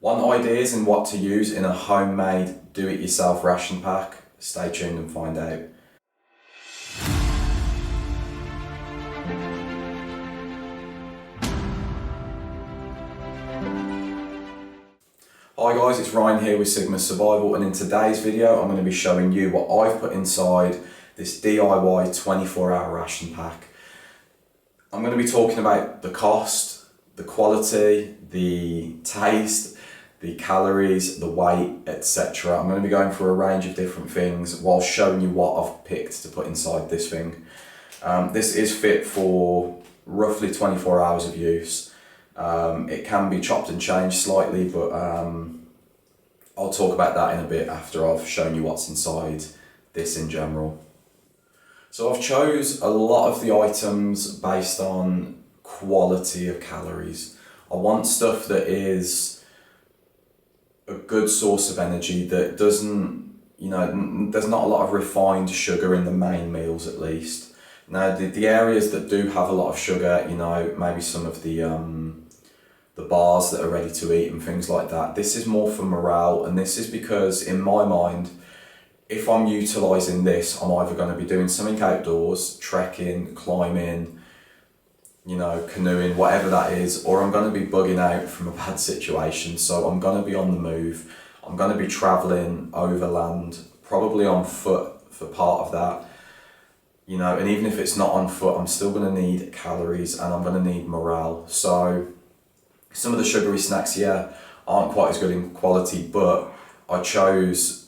Want ideas and what to use in a homemade do-it-yourself ration pack? Stay tuned and find out. Hi guys, it's Ryan here with Sigma Survival, and in today's video I'm going to be showing you what I've put inside this DIY 24-hour ration pack. I'm going to be talking about the cost, the quality, the taste, the calories, the weight, etc. I'm going to be going through a range of different things while showing you what I've picked to put inside this thing. This is fit for roughly 24 hours of use. It can be chopped and changed slightly, but I'll talk about that in a bit after I've shown you what's inside this in general. So I've chose a lot of the items based on quality of calories. I want stuff that is a good source of energy, that doesn't, there's not a lot of refined sugar in the main meals at least. Now the areas that do have a lot of sugar, maybe some of the bars that are ready to eat and things like that. This is more for morale, and this is because in my mind, if I'm utilising this, I'm either going to be doing something outdoors, trekking, climbing, canoeing, whatever that is, or I'm going to be bugging out from a bad situation. So I'm going to be on the move. I'm going to be travelling overland, probably on foot for part of that. And even if it's not on foot, I'm still going to need calories and I'm going to need morale. So some of the sugary snacks here aren't quite as good in quality, but I chose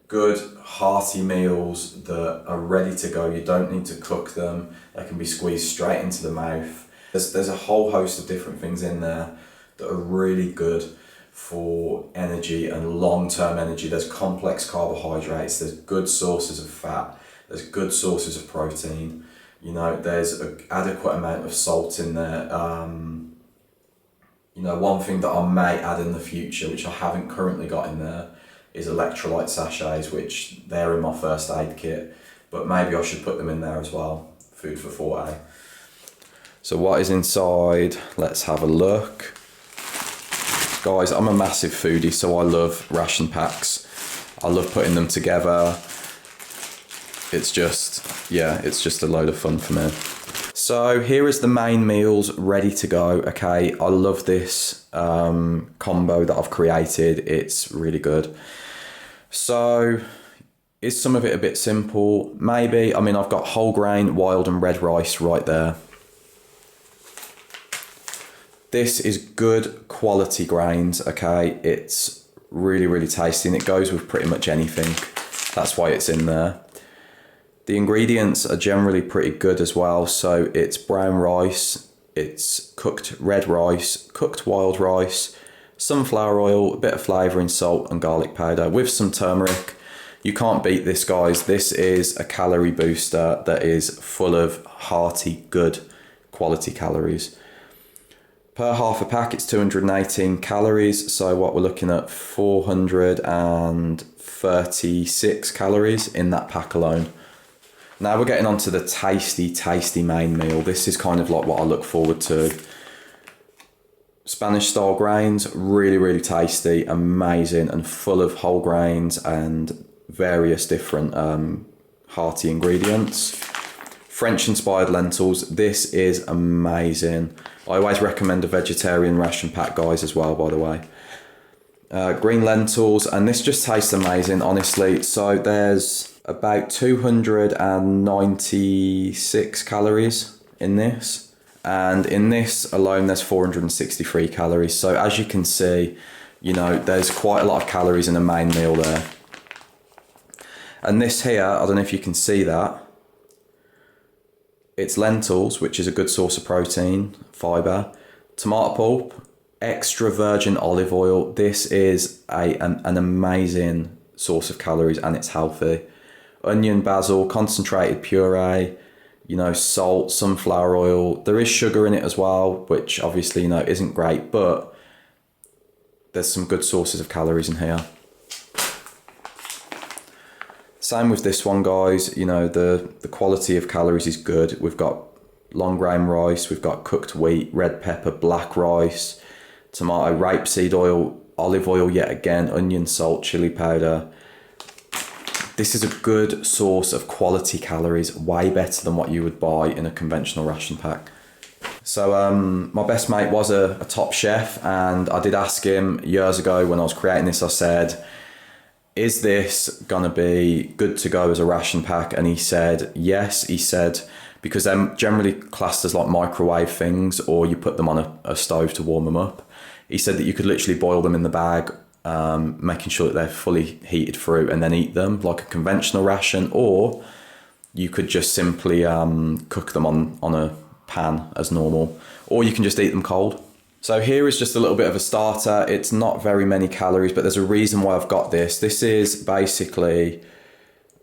good hearty meals that are ready to go. You don't need to cook them. They can be squeezed straight into the mouth. There's a whole host of different things in there that are really good for energy and long-term energy. There's complex carbohydrates, there's good sources of fat, there's good sources of protein. There's an adequate amount of salt in there. One thing that I may add in the future, which I haven't currently got in there, is electrolyte sachets, which they're in my first aid kit, but maybe I should put them in there as well. Food for thought, eh? So what is inside? Let's have a look. Guys, I'm a massive foodie, so I love ration packs. I love putting them together. It's just a load of fun for me. So here is the main meals ready to go. Okay, I love this combo that I've created. It's really good. So is some of it a bit simple? Maybe. I've got whole grain, wild and red rice right there. This is good quality grains, okay? It's really, really tasty, and it goes with pretty much anything. That's why it's in there. The ingredients are generally pretty good as well. So it's brown rice, it's cooked red rice, cooked wild rice, sunflower oil, a bit of flavouring, salt and garlic powder with some turmeric. You can't beat this, guys. This is a calorie booster that is full of hearty, good quality calories. Per half a pack, it's 218 calories. So what we're looking at, 436 calories in that pack alone. Now we're getting on to the tasty, tasty main meal. This is kind of like what I look forward to. Spanish style grains, really, really tasty, amazing, and full of whole grains and various different hearty ingredients. French inspired lentils, this is amazing. I always recommend a vegetarian ration pack, guys, as well, by the way. Green lentils, and this just tastes amazing, honestly. So there's about 296 calories in this, and in this alone there's 463 calories. So as you can see, there's quite a lot of calories in a main meal there. And this here, I don't know if you can see that, it's lentils, which is a good source of protein, fibre, tomato pulp, extra virgin olive oil. This is an amazing source of calories, and it's healthy. Onion, basil, concentrated puree, salt, sunflower oil. There is sugar in it as well, which obviously, isn't great, but there's some good sources of calories in here. Same with this one, guys. The quality of calories is good. We've got long grain rice, we've got cooked wheat, red pepper, black rice, tomato, rapeseed oil, olive oil yet again, onion, salt, chili powder. This is a good source of quality calories, way better than what you would buy in a conventional ration pack. So my best mate was a top chef, and I did ask him years ago when I was creating this, I said, is this gonna be good to go as a ration pack? And he said yes. He said, because they're generally classed as like microwave things, or you put them on a stove to warm them up. He said that you could literally boil them in the bag, making sure that they're fully heated through, and then eat them like a conventional ration, or you could just simply cook them on a pan as normal, or you can just eat them cold. So here is just a little bit of a starter. It's not very many calories, but there's a reason why I've got this. This is basically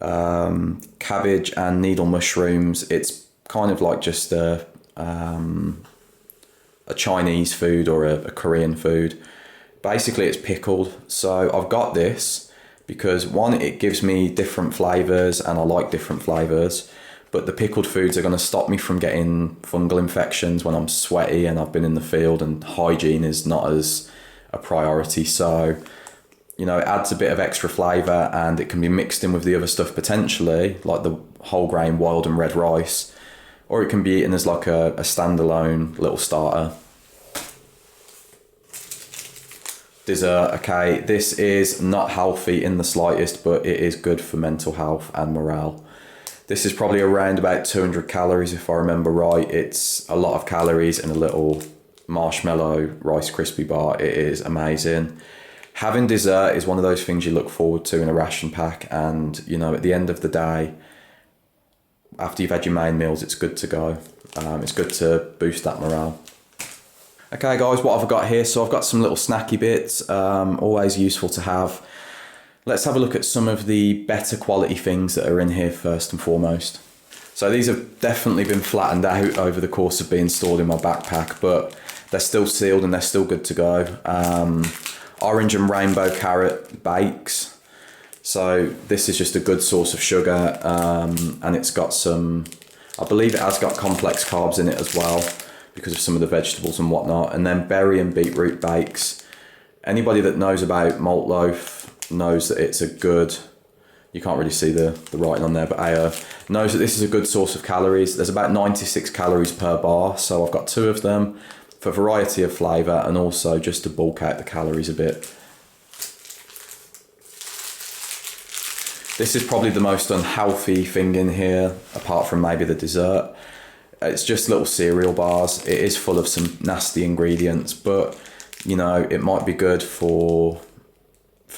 cabbage and needle mushrooms. It's kind of like just a Chinese food or a Korean food. Basically it's pickled. So I've got this because one, it gives me different flavors and I like different flavors, but the pickled foods are going to stop me from getting fungal infections when I'm sweaty and I've been in the field, and hygiene is not as a priority. So, you know, it adds a bit of extra flavor, and it can be mixed in with the other stuff potentially, like the whole grain wild and red rice, or it can be eaten as like a standalone little starter. Dessert, okay, this is not healthy in the slightest, but it is good for mental health and morale. This is probably around about 200 calories if I remember right. It's a lot of calories in a little marshmallow Rice Krispie bar. It is amazing. Having dessert is one of those things you look forward to in a ration pack, and you know, at the end of the day, after you've had your main meals, it's good to go. It's good to boost that morale. Okay guys, what have I got here? So I've got some little snacky bits, always useful to have. Let's have a look at some of the better quality things that are in here first and foremost. So these have definitely been flattened out over the course of being stored in my backpack, but they're still sealed and they're still good to go. Orange and rainbow carrot bakes. So this is just a good source of sugar, and it's got some, I believe it has got complex carbs in it as well, because of some of the vegetables and whatnot. And then berry and beetroot bakes. Anybody that knows about malt loaf knows that it's a good, you can't really see the writing on there, but knows that this is a good source of calories. There's about 96 calories per bar, so I've got 2 of them for variety of flavour and also just to bulk out the calories a bit. This is probably the most unhealthy thing in here, apart from maybe the dessert. It's just little cereal bars. It is full of some nasty ingredients, but you know, it might be good for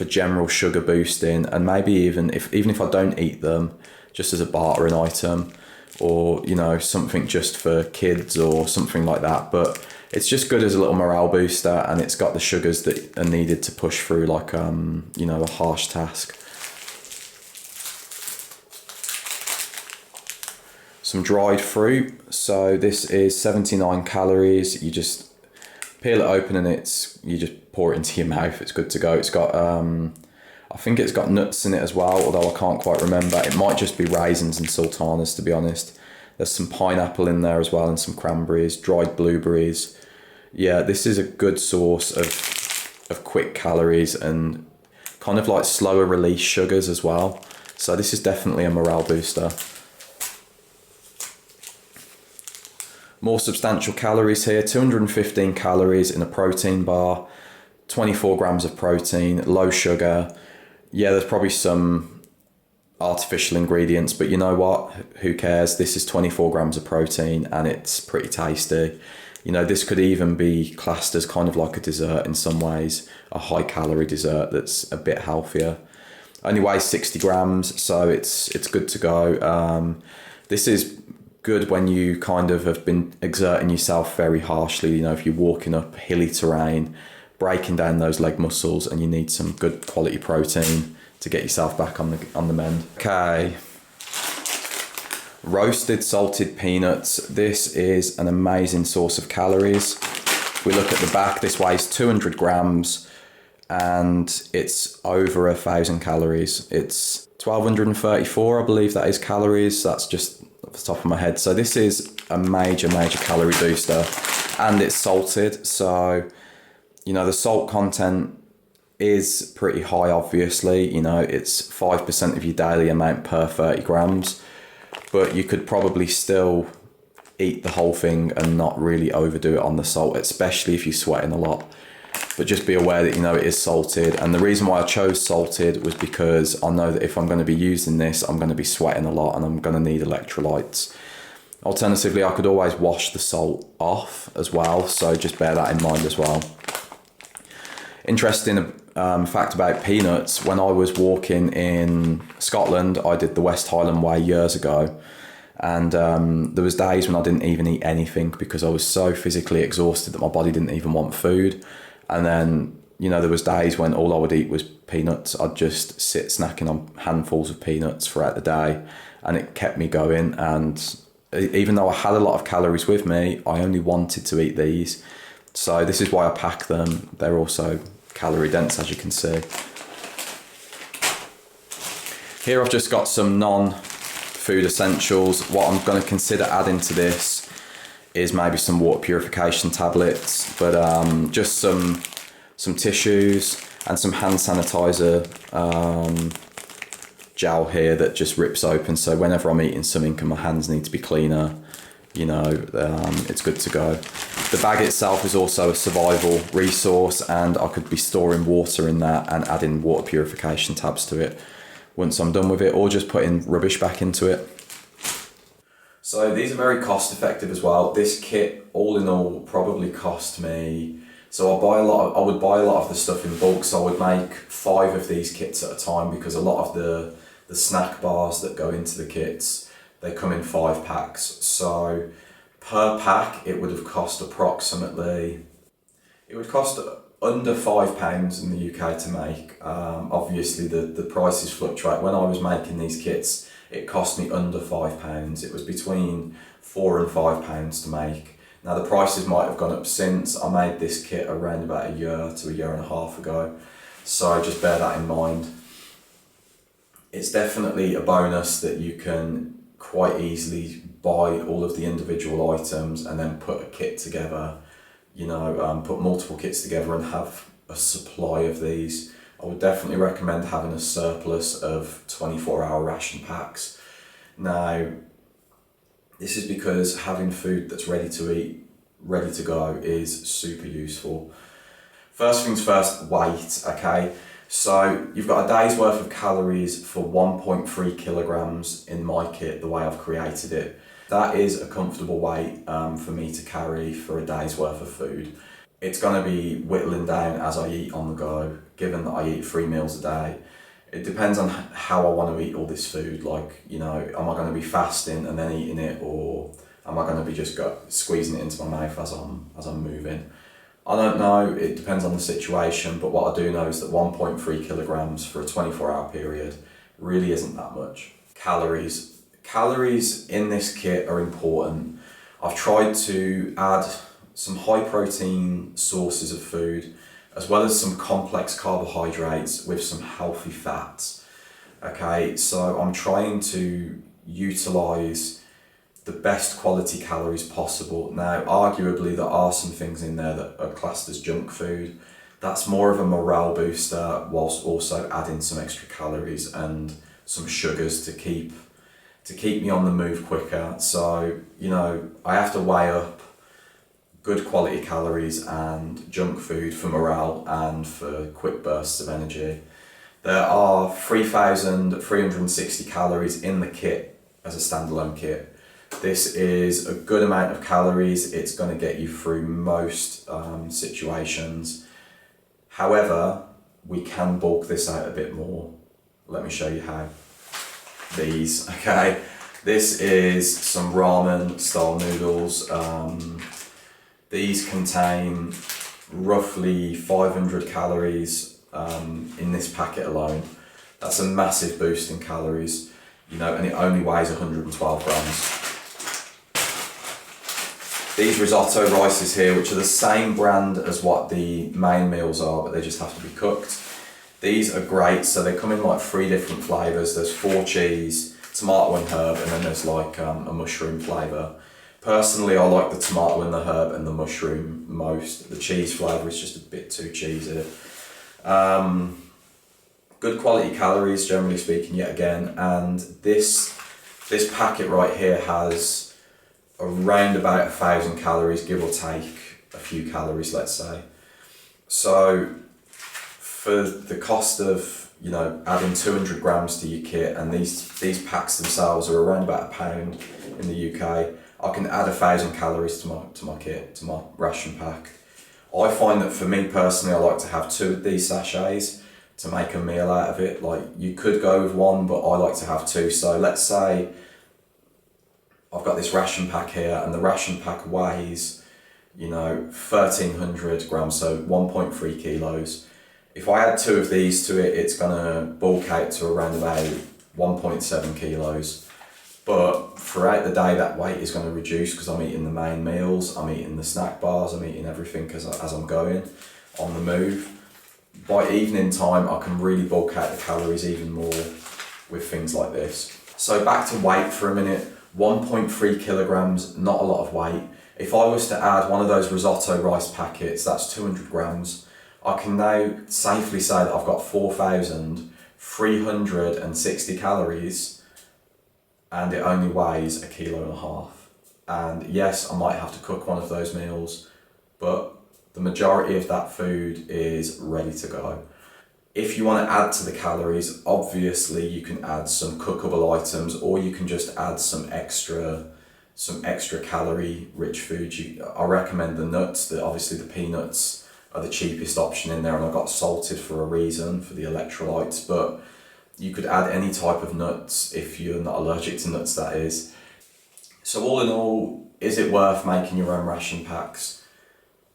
general sugar boosting, and maybe even if I don't eat them, just as a bartering item, or you know, something just for kids or something like that. But it's just good as a little morale booster, and it's got the sugars that are needed to push through like you know, a harsh task. Some dried fruit. So this is 79 calories. You just peel it open and you just pour it into your mouth. It's good to go. It's got, I think it's got nuts in it as well, although I can't quite remember. It might just be raisins and sultanas, to be honest. There's some pineapple in there as well, and some cranberries, dried blueberries. Yeah, this is a good source of quick calories and kind of like slower release sugars as well. So this is definitely a morale booster. More substantial calories here, 215 calories in a protein bar, 24 grams of protein, low sugar. Yeah, there's probably some artificial ingredients, but you know what? Who cares? This is 24 grams of protein and it's pretty tasty. You know, this could even be classed as kind of like a dessert in some ways, a high calorie dessert that's a bit healthier. Only weighs 60 grams, so it's good to go. This is good when you kind of have been exerting yourself very harshly, you know, if you're walking up hilly terrain, breaking down those leg muscles, and you need some good quality protein to get yourself back on the mend. Okay, roasted salted peanuts. This is an amazing source of calories. If we look at the back, this weighs 200 grams and it's over 1,000 calories. It's 1,234, I believe that is calories. That's just off the top of my head. So this is a major calorie booster, and it's salted. So, you know, the salt content is pretty high, obviously. You know, it's 5% of your daily amount per 30 grams, but you could probably still eat the whole thing and not really overdo it on the salt, especially if you're sweating a lot. But just be aware that, you know, it is salted. And the reason why I chose salted was because I know that if I'm going to be using this, I'm going to be sweating a lot and I'm going to need electrolytes. Alternatively, I could always wash the salt off as well, so just bear that in mind as well. Interesting fact about peanuts, when I was walking in Scotland, I did the West Highland Way years ago, and there was days when I didn't even eat anything because I was so physically exhausted that my body didn't even want food. And then, you know, there was days when all I would eat was peanuts. I'd just sit snacking on handfuls of peanuts throughout the day, and it kept me going. And even though I had a lot of calories with me, I only wanted to eat these. So this is why I pack them. They're also calorie dense, as you can see. Here I've just got some non-food essentials. What I'm going to consider adding to this is maybe some water purification tablets, but just some tissues and some hand sanitizer gel here that just rips open, so whenever I'm eating something and my hands need to be cleaner, you know, it's good to go. The bag itself is also a survival resource, and I could be storing water in that and adding water purification tabs to it once I'm done with it, or just putting rubbish back into it. So these are very cost effective as well. This kit, all in all, probably cost me, so I would buy a lot of the stuff in bulk, so I would make 5 of these kits at a time, because a lot of the snack bars that go into the kits, they come in 5 packs. So per pack, it would have cost approximately, it would cost under £5 in the UK to make. Obviously the prices fluctuate. When I was making these kits, it cost me under £5. It was between £4 and £5 to make. Now the prices might have gone up since. I made this kit around about a year to a year and a half ago, so just bear that in mind. It's definitely a bonus that you can quite easily buy all of the individual items and then put a kit together, you know, put multiple kits together and have a supply of these. I would definitely recommend having a surplus of 24-hour ration packs. Now, this is because having food that's ready to eat, ready to go, is super useful. First things first, weight, okay? So you've got a day's worth of calories for 1.3 kilograms in my kit, the way I've created it. That is a comfortable weight for me to carry for a day's worth of food. It's going to be whittling down as I eat on the go, given that I eat 3 meals a day. It depends on how I want to eat all this food. Like, you know, am I going to be fasting and then eating it, or am I going to be just squeezing it into my mouth as I'm moving? I don't know, it depends on the situation, but what I do know is that 1.3 kilograms for a 24-hour period really isn't that much. Calories. Calories in this kit are important. I've tried to add some high protein sources of food, as well as some complex carbohydrates with some healthy fats. Okay, so I'm trying to utilize the best quality calories possible. Now, arguably, there are some things in there that are classed as junk food. That's more of a morale booster, whilst also adding some extra calories and some sugars to keep me on the move quicker. So, you know, I have to weigh up good quality calories and junk food for morale and for quick bursts of energy. There are 3,360 calories in the kit as a standalone kit. This is a good amount of calories. It's going to get you through most situations. However, we can bulk this out a bit more. Let me show you how. These, okay. This is some ramen style noodles. These contain roughly 500 calories in this packet alone. That's a massive boost in calories, you know, and it only weighs 112 grams. These risotto rices here, which are the same brand as what the main meals are, but they just have to be cooked. These are great, so they come in like 3 different flavours. There's 4 cheese, tomato and herb, and then there's like a mushroom flavour. Personally, I like the tomato and the herb and the mushroom most. The cheese flavour is just a bit too cheesy. Good quality calories, generally speaking, yet again, and this packet right here has around about 1,000 calories, give or take a few calories, let's say. So for the cost of, you know, adding 200 grams to your kit, and these packs themselves are around about £1 in the UK, I can add 1,000 calories to my kit, to my ration pack. I find that for me personally, I like to have 2 of these sachets to make a meal out of it. Like, you could go with 1, but I like to have 2. So let's say I've got this ration pack here, and the ration pack weighs, you know, 1,300 grams, so 1.3 kilos. If I add 2 of these to it, it's gonna bulk out to around about 1.7 kilos. But throughout the day, that weight is gonna reduce because I'm eating the main meals, I'm eating the snack bars, I'm eating everything as I'm going on the move. By evening time, I can really bulk out the calories even more with things like this. So back to weight for a minute, 1.3 kilograms, not a lot of weight. If I was to add one of those risotto rice packets, that's 200 grams. I can now safely say that I've got 4,360 calories, and it only weighs 1.5 kilos. And yes, I might have to cook one of those meals, but the majority of that food is ready to go. If you want to add to the calories, obviously you can add some cookable items, or you can just add some extra calorie rich food. I recommend the nuts. Obviously the peanuts are the cheapest option in there, and I got salted for a reason, for the electrolytes, but you could add any type of nuts if you're not allergic to nuts, that is. So all in all, is it worth making your own ration packs?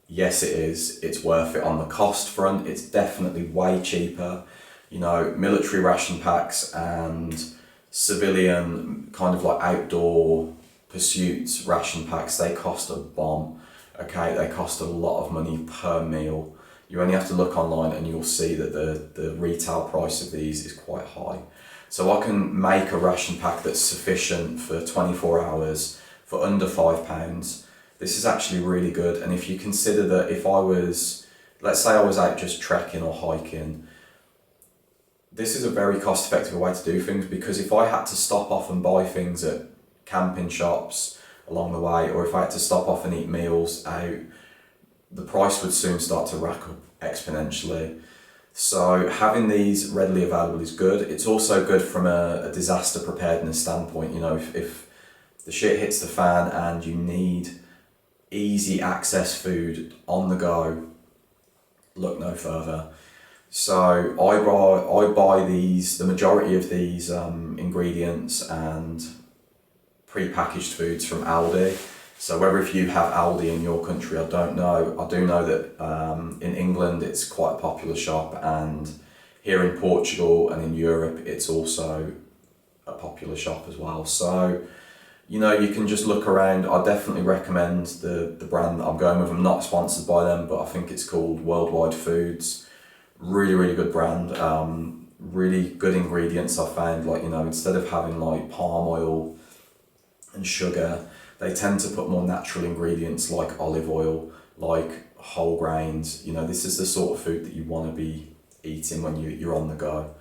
Yes, it is. It's worth it on the cost front. It's definitely way cheaper. You know, military ration packs and civilian kind of like outdoor pursuits ration packs, they cost a bomb. Okay, they cost a lot of money per meal. You only have to look online and you'll see that the retail price of these is quite high. So I can make a ration pack that's sufficient for 24 hours for under £5. This is actually really good. And if you consider that if I was, let's say I was out just trekking or hiking, this is a very cost effective way to do things, because if I had to stop off and buy things at camping shops along the way, or if I had to stop off and eat meals out, the price would soon start to rack up exponentially. So having these readily available is good. It's also good from a disaster preparedness standpoint. You know, if the shit hits the fan and you need easy access food on the go, look no further. So I buy these, the majority of these ingredients and pre-packaged foods from Aldi. So whether if you have Aldi in your country, I don't know. I do know that in England it's quite a popular shop, and here in Portugal and in Europe it's also a popular shop as well. So, you know, you can just look around. I definitely recommend the brand that I'm going with. I'm not sponsored by them, but I think it's called Worldwide Foods. Really, really good brand. Really good ingredients I found. Like, you know, instead of having like palm oil and sugar, they tend to put more natural ingredients like olive oil, like whole grains. You know, this is the sort of food that you want to be eating when you're on the go.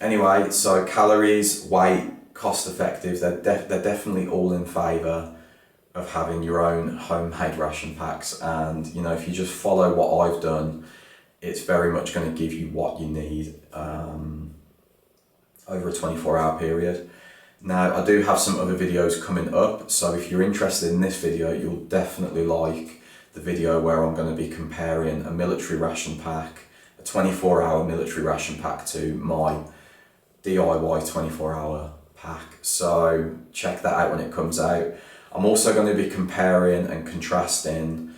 Anyway, so calories, weight, cost effective, they're definitely all in favour of having your own homemade ration packs. And, you know, if you just follow what I've done, it's very much going to give you what you need over a 24-hour period. Now, I do have some other videos coming up, so if you're interested in this video, you'll definitely like the video where I'm going to be comparing a military ration pack, a 24-hour military ration pack, to my DIY 24-hour pack. So check that out when it comes out. I'm also going to be comparing and contrasting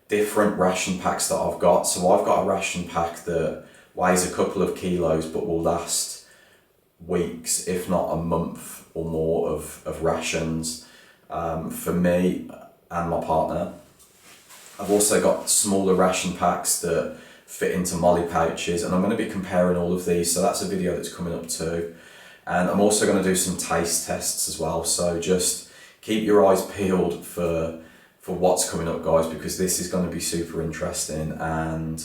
different ration packs that I've got. So I've got a ration pack that weighs a couple of kilos but will last weeks, if not a month or more of rations for me and my partner. I've also got smaller ration packs that fit into molly pouches, and I'm going to be comparing all of these, so that's a video that's coming up too. And I'm also going to do some taste tests as well, so just keep your eyes peeled for what's coming up, guys, because this is going to be super interesting. And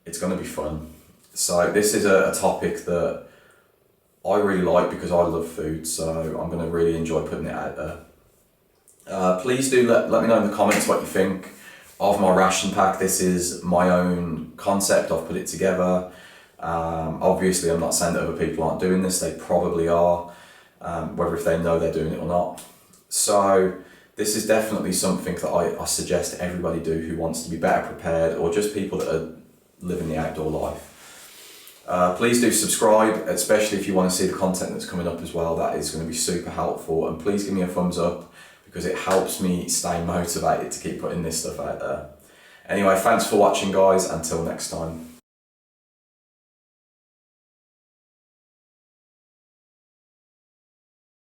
it's going to be fun. So this is a topic that I really like because I love food, so I'm going to really enjoy putting it out there. Please do let me know in the comments what you think of my ration pack. This is my own concept, I've put it together. Obviously I'm not saying that other people aren't doing this, they probably are, whether if they know they're doing it or not. So this is definitely something that I suggest everybody do who wants to be better prepared, or just people that are living the outdoor life. Please do subscribe, especially if you want to see the content that's coming up as well. That is going to be super helpful, and please give me a thumbs up because it helps me stay motivated to keep putting this stuff out there. Anyway, thanks for watching guys, until next time.